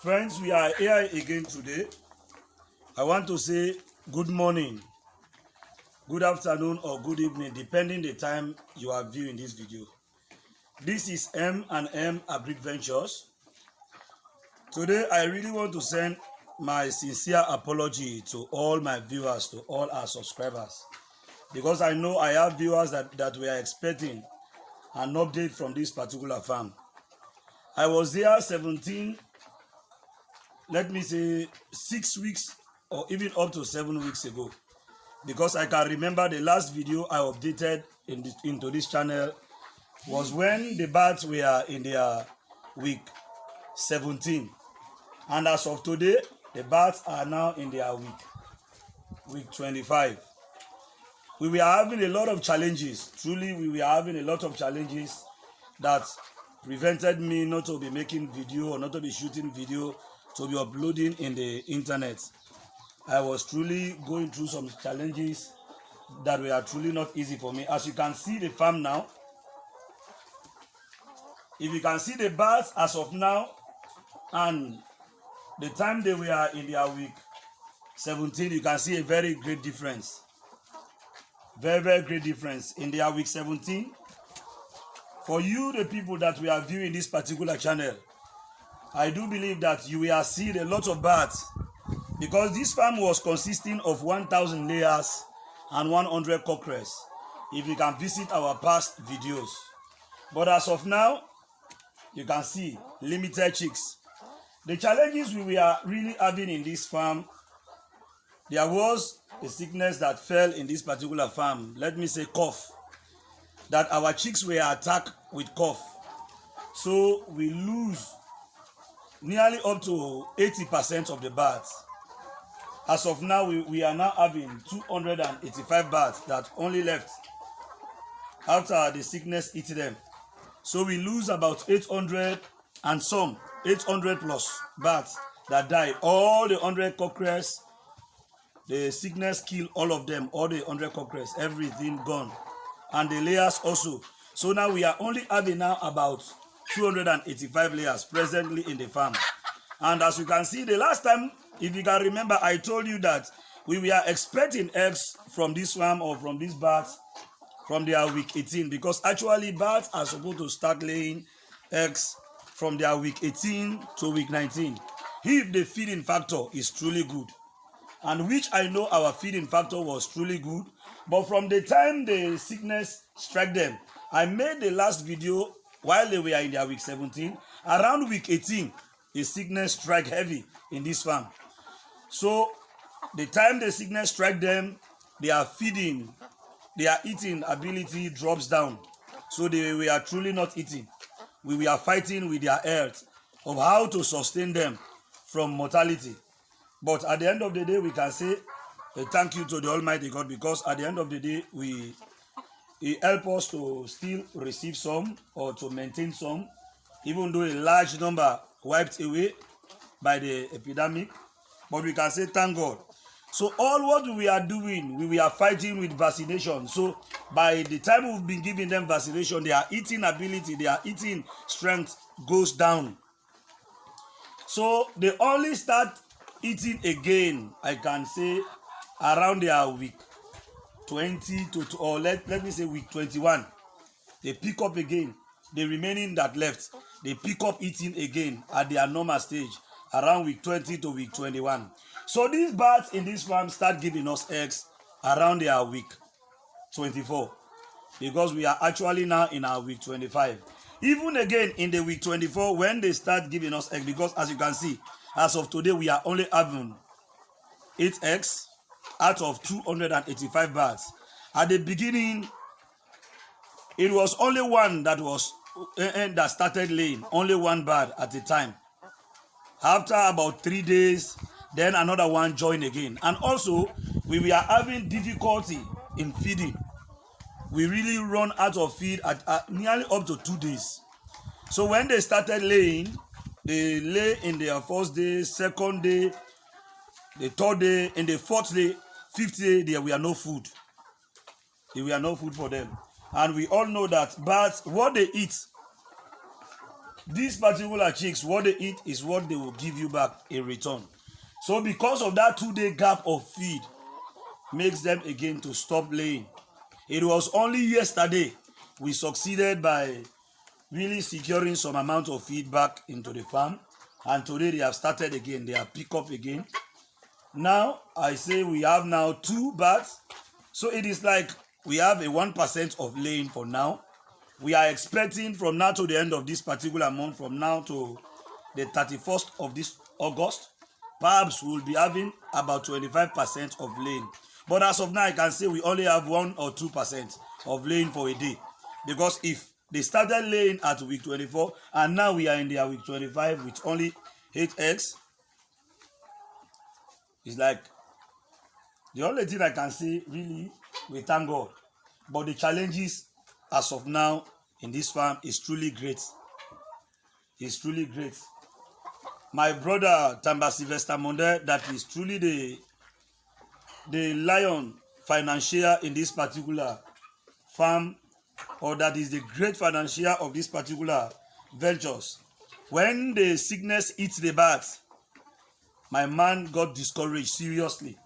Friends, we are here again today. I want to say good morning, good afternoon, or good evening, depending the time you are viewing this video. This is M&M Agri Ventures. Today, I really want to send my sincere apology to all my viewers, to all our subscribers, because I know I have viewers that were expecting an update from this particular farm. I was there 17, let me say 6 weeks or even up to 7 weeks ago, because I can remember the last video I updated into this channel was when the birds were in their week 17, and as of today the birds are now in their week 25. We were having a lot of challenges. Truly, we were having a lot of challenges that prevented me not to be making video or not to be shooting video to be uploading in the internet. I was truly going through some challenges that were truly not easy for me. As you can see the farm now, if you can see the birds as of now and the time they were in their week 17, you can see a very great difference. Very great difference in their week 17. For you, the people that we are viewing this particular channel, I do believe that you will see a lot of birds, because this farm was consisting of 1,000 layers and 100 cockerels, if you can visit our past videos. But as of now, you can see limited chicks. The challenges we were really having in this farm, there was a sickness that fell in this particular farm, let me say cough, that our chicks were attacked with cough. So we lose nearly up to 80% of the birds. As of now, we are now having 285 birds that only left after the sickness eat them. So we lose about 800 and some, 800 plus birds that died. All the 100 cockerels, the sickness killed all of them, all the 100 cockerels, everything gone. And the layers also. So now we are only having now about 285 layers presently in the farm. And as you can see, the last time, if you can remember, I told you that we were expecting eggs from this farm or from these birds from their week 18, because actually birds are supposed to start laying eggs from their week 18 to week 19 if the feeding factor is truly good, and which I know our feeding factor was truly good. But from the time the sickness struck them, I made the last video while they were in their week 17. Around week 18, the sickness struck heavy in this farm. So the time the sickness struck them, their feeding, their eating ability drops down. So they were truly not eating. We were fighting with their health of how to sustain them from mortality. But at the end of the day, we can say a thank you to the Almighty God, because at the end of the day, He helped us to still receive some or to maintain some, even though a large number wiped away by the epidemic. But we can say thank God. So all what we are doing, we are fighting with vaccination. So by the time we've been giving them vaccination, their eating ability, their eating strength goes down. So they only start eating again, I can say, around their week 20 to, or let me say week 21. They pick up again. The remaining that left, they pick up eating again at their normal stage around week 20 to week 21. So these birds in this farm start giving us eggs around their week 24, because we are actually now in our week 25. Even again in the week 24, when they start giving us eggs, because as you can see, as of today, we are only having 8 eggs out of 285 birds. At the beginning, it was only one that started laying, only one bird at a time. After about 3 days, then another one joined again. And also, we were having difficulty in feeding. We really run out of feed at nearly up to 2 days. So when they started laying, they lay in their first day, second day, the third day, in the fourth day, fifth day, there were no food. There were no food for them. And we all know that birds, what they eat these particular chicks, what they eat is what they will give you back in return. So because of that 2-day gap of feed, makes them again to stop laying. It was only yesterday we succeeded by really securing some amount of feed back into the farm, and today they have started again. They have picked up again. Now I say we have now 2 bats, so it is like we have a 1% of laying for now. We are expecting from now to the end of this particular month, from now to the 31st of this August, perhaps we'll be having about 25% of laying. But as of now, I can say we only have 1 or 2% of laying for a day. Because if they started laying at week 24 and now we are in their week 25 with only 8 eggs, it's like the only thing I can say, really, we thank God. But the challenges as of now in this farm is truly great. It's truly great. My brother Tamba Sylvester Monde, that is truly the lion financier in this particular farm, or that is the great financier of this particular ventures. When the sickness hits the bat, my man got discouraged seriously.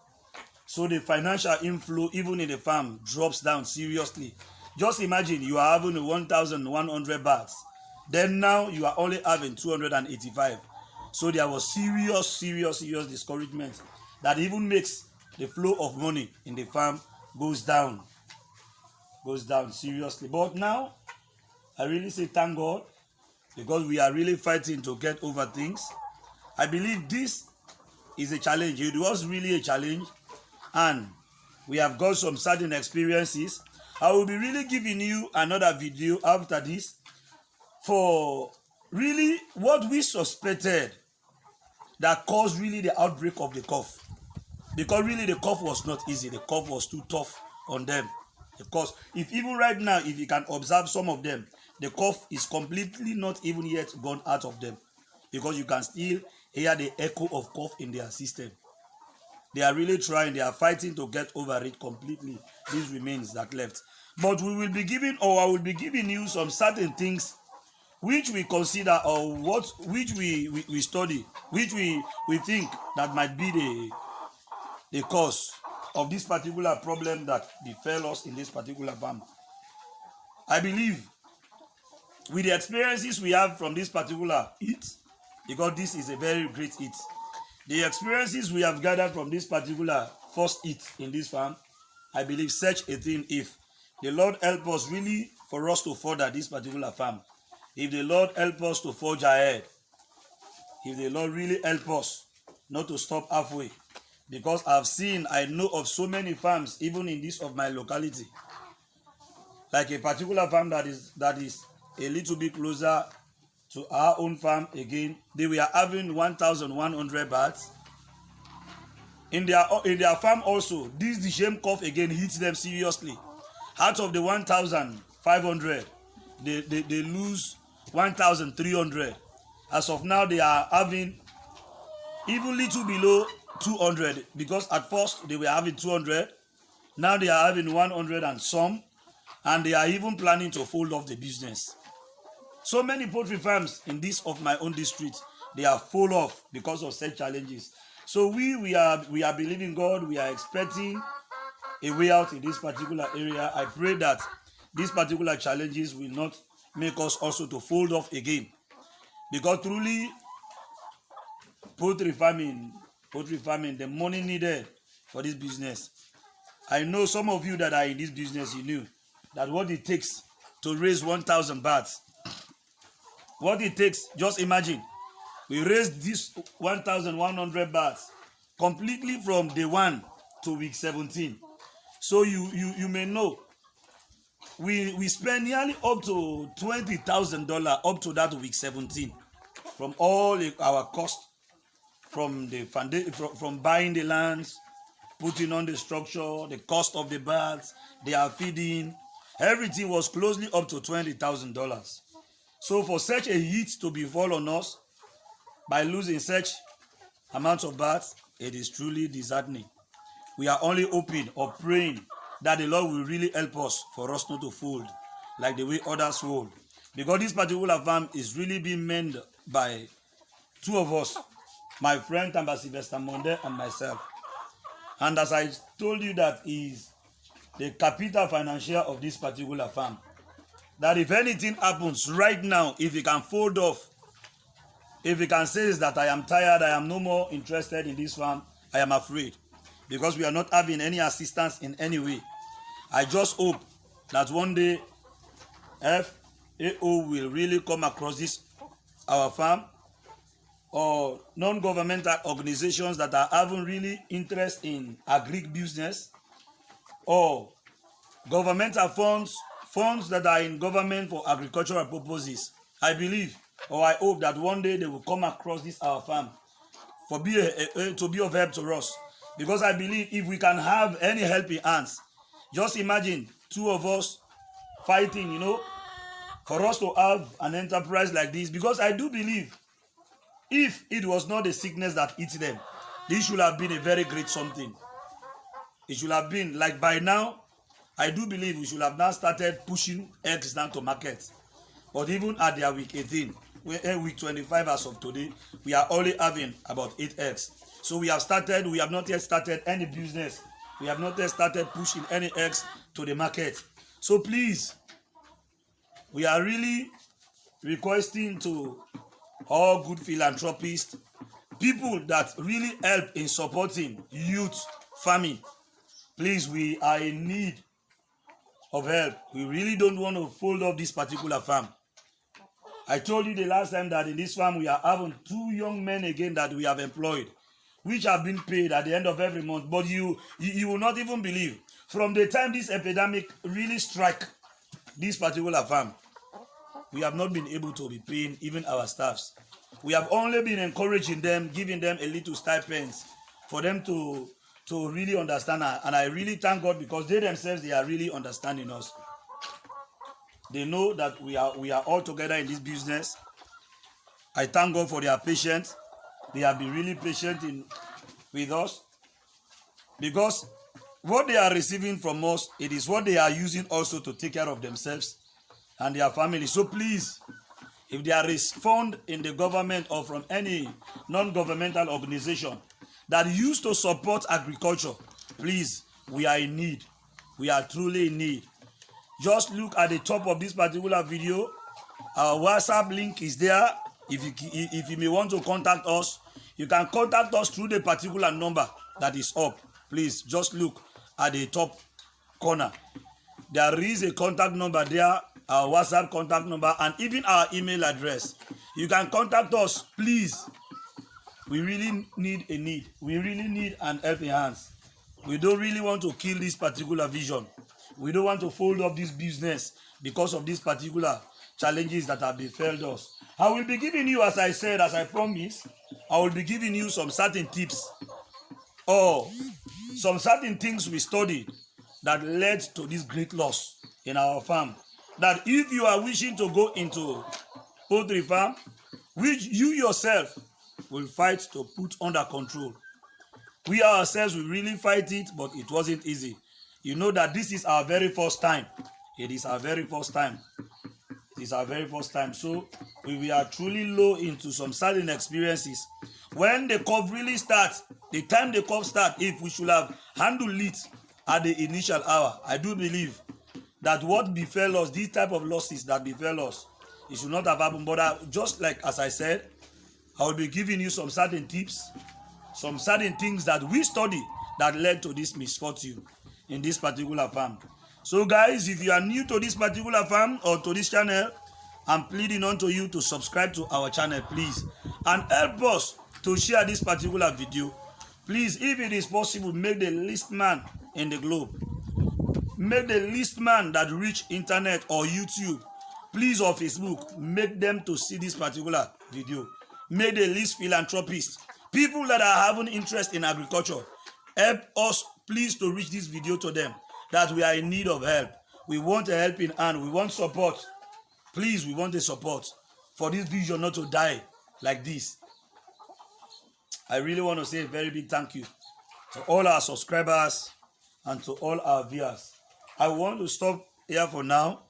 So the financial inflow even in the farm drops down seriously. Just imagine you are having 1,100 bahts. Then now you are only having 285. So there was serious discouragement that even makes the flow of money in the farm goes down seriously. But now I really say thank God, because we are really fighting to get over things. I believe this is a challenge. It was really a challenge, and we have got some certain experiences. I will be really giving you another video after this for really what we suspected that caused really the outbreak of the cough. Because really the cough was not easy. The cough was too tough on them. Because if even right now, if you can observe some of them, the cough is completely not even yet gone out of them. Because you can still hear the echo of cough in their system. They are really trying. They are fighting to get over it completely. These remains that left. But we will be giving, or I will be giving you some certain things which we consider, or which we study, which we think that might be the cause of this particular problem that befell us in this particular farm. I believe with the experiences we have from this particular heat, because this is a very great heat, the experiences we have gathered from this particular first heat in this farm, I believe such a thing, if the Lord help us really for us to further this particular farm, if the Lord help us to forge ahead, if the Lord really help us not to stop halfway, because I know of so many farms even in this of my locality, like a particular farm that is a little bit closer to our own farm again. They were having 1,100 bahts in their farm also. This the same cough again hits them seriously. Out of the 1,500, they lose 1,300. As of now, they are having even little below 200, because at first they were having 200. Now they are having 100 and some, and they are even planning to fold off the business. So many poultry farms in this of my own district, they are full off because of such challenges. So we are believing God. We are expecting a way out in this particular area. I pray that these particular challenges will not make us also to fold off again, because truly poultry farming, the money needed for this business. I know some of you that are in this business, you knew that what it takes to raise 1,000 bahts. What it takes, just imagine, we raised this 1,100 bahts completely from day 1 to week 17. So you may know, we spend nearly up to $20,000 up to that week 17, from all our cost, from the from buying the lands, putting on the structure, the cost of the baths, their feeding, everything was closely up to $20,000. So for such a heat to befall on us by losing such amounts of baths, it is truly disheartening. We are only hoping or praying that the Lord will really help us for us not to fold like the way others fold. because this particular farm is really being manned by two of us, my friend Tamba Sylvester Monde and myself. And as I told you, that is the capital financier of this particular farm. That if anything happens right now, if he can fold off, if he can say that I am tired, I am no more interested in this farm, I am afraid. Because we are not having any assistance in any way. I just hope that one day FAO will really come across this, our farm, or non-governmental organizations that are having really interest in agri business, or governmental funds that are in government for agricultural purposes. I believe, or I hope, that one day they will come across this our farm to be of help to us. Because I believe if we can have any helping hands, just imagine two of us fighting, for us to have an enterprise like this. Because I do believe if it was not the sickness that eats them, this should have been a very great something. It should have been like by now. I do believe we should have now started pushing eggs down to market. But even at their week 18, week 25 as of today, we are only having about 8 eggs. So we have not yet started any business. We have not yet started pushing any eggs to the market. So please, we are really requesting to all good philanthropists, people that really help in supporting youth farming. Please, we are in need of help. We really don't want to fold off this particular farm. I told you the last time that in this farm we are having 2 young men again that we have employed, which have been paid at the end of every month. But you will not even believe, from the time this epidemic really struck this particular farm, we have not been able to be paying even our staffs. We have only been encouraging them, giving them a little stipends for them to really understand. And I really thank God, because they themselves, they are really understanding us. They know that we are all together in this business. I thank God for their patience. They have been really patient with us, because what they are receiving from us, it is what they are using also to take care of themselves and their family. So please, if there is fund in the government or from any non-governmental organization that used to support agriculture, please, we are in need. We are truly in need. Just look at the top of this particular video. Our WhatsApp link is there. If you may want to contact us, you can contact us through the particular number that is up. Please, just look at the top corner. There is a contact number there, our WhatsApp contact number, and even our email address. You can contact us, please. We really need a need. We really need an helping hands. We don't really want to kill this particular vision. We don't want to fold up this business because of these particular challenges that have befell us. I will be giving you, as I said, as I promised, I will be giving you some certain tips or some certain things we studied that led to this great loss in our farm. That if you are wishing to go into poultry farm, which you yourself will fight to put under control. We ourselves will really fight it, but it wasn't easy. You know that this is our very first time. It is our very first time. It is our very first time. So we are truly low into some certain experiences. When the cough really starts, the time the cough starts, if we should have handled it at the initial hour, I do believe that what befell us, these type of losses that befell us, it should not have happened. But just like as I said, I will be giving you some certain tips, some certain things that we study that led to this misfortune in this particular farm. So guys, if you are new to this particular farm or to this channel, I'm pleading on to you to subscribe to our channel, please, and help us to share this particular video. Please, if it is possible, make the least man in the globe, make the least man that reach internet or YouTube, please, or Facebook, make them to see this particular video. Make the least philanthropists, people that are having interest in agriculture, help us please to reach this video to them, that we are in need of help. We want a helping hand. We want support. Please, we want the support for this vision not to die like this. I really want to say a very big thank you to all our subscribers and to all our viewers. I want to stop here for now.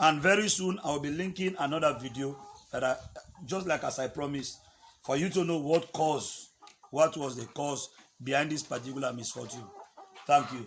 And very soon, I will be linking another video that just like as I promised, for you to know what was the cause behind this particular misfortune. Thank you.